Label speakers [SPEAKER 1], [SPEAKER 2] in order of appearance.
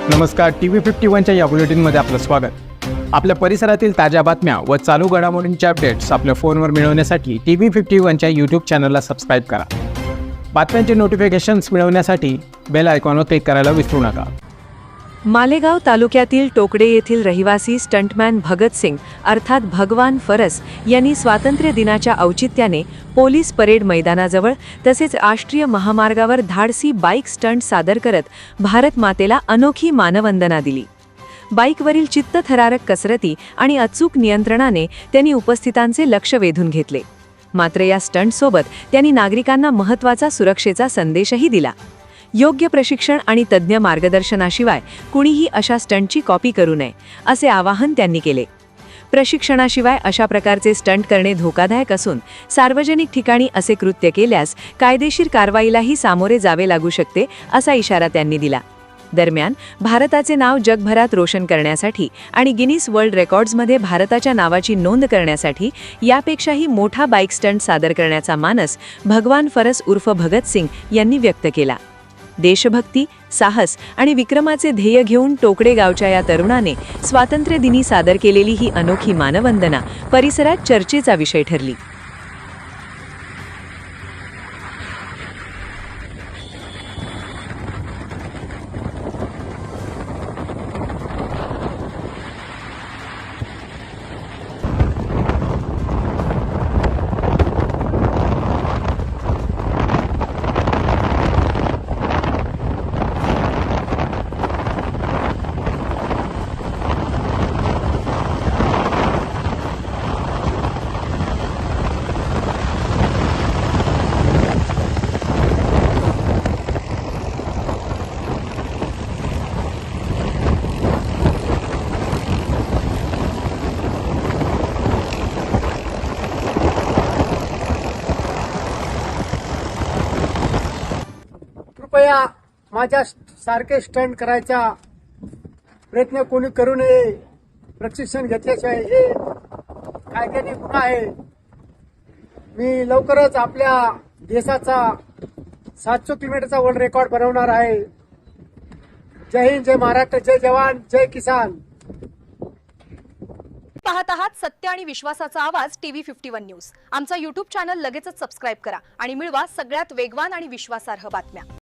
[SPEAKER 1] नमस्कार, TV51च्या या बुलेटिनमध्ये आपलं स्वागत। आपल्या परिसरातील ताज्या बातम्या व चालू घडामोडींचे अपडेट्स आपल्या फोनवर मिळवण्यासाठी TV51च्या YouTube चॅनलला सबस्क्राईब करा। बातम्यांचे नोटिफिकेशन्स मिळवण्यासाठी बेल आयकॉनवर क्लिक करायला विसरू नका।
[SPEAKER 2] मालेगाव तालुक्यातील टोकडे येथील रहिवासी स्टंटमॅन भगत सिंग अर्थात भगवान फरस यांनी स्वातंत्र्य दिनाच्या औचित्याने पोलीस परेड मैदानाजवळ तसेच राष्ट्रीय महामार्गावर धाडसी बाईक स्टंट सादर करत भारत मातेला अनोखी मानवंदना दिली। बाईकवरील चित्तथरारक कसरती आणि अचूक नियंत्रणाने त्यांनी उपस्थितांचे लक्ष वेधून घेतले। मात्र या स्टंटसोबत त्यांनी नागरिकांना महत्त्वाचा सुरक्षेचा संदेशही दिला। योग्य प्रशिक्षण आणि तज्ञ मार्गदर्शनाशिवाय कुणीही अशा स्टंटची कॉपी करू नये असे आवाहन त्यांनी केले। प्रशिक्षणाशिवाय अशा प्रकारचे स्टंट करणे धोकादायक असून सार्वजनिक ठिकाणी असे कृत्य केल्यास कायदेशीर कारवाईलाही सामोरे जावे लागू शकते असा इशारा त्यांनी दिला। दरम्यान भारताचे नाव जगभरात रोशन करण्यासाठी आणि गिनीस वर्ल्ड रेकॉर्ड्समध्ये भारताच्या नावाची नोंद करण्यासाठी यापेक्षाही मोठा बाईक स्टंट सादर करण्याचा मानस भगवान फरस उर्फ भगत सिंग यांनी व्यक्त केला। देशभक्ती, साहस आणि विक्रमाचे ध्येय घेऊन टोकडे गावच्या या तरुणाने स्वातंत्र्य दिनी सादर केलेली ही अनोखी मानवंदना परिसरात चर्चेचा विषय ठरली।
[SPEAKER 3] कृपया माझ्या सारखे स्टंट करायचा प्रयत्न कोणी करू नये। प्रशिक्षण घेतल्याशिवाय हे कायद्याने गुन्हा आहे। मी लवकरच आपल्या देशाचा 700 किलोमीटरचा वर्ल्ड रेकॉर्ड बनवणार आहे। जय हिंद, जय महाराष्ट्र, जय जवान, जय किसान।
[SPEAKER 4] पाहत आहात सत्य आणि विश्वासाचा आवाज TV51 न्यूज। आमचा YouTube चॅनल लगेचच सबस्क्राइब करा आणि मिळवा सगळ्यात वेगवान आणि विश्वासार्ह बातम्या।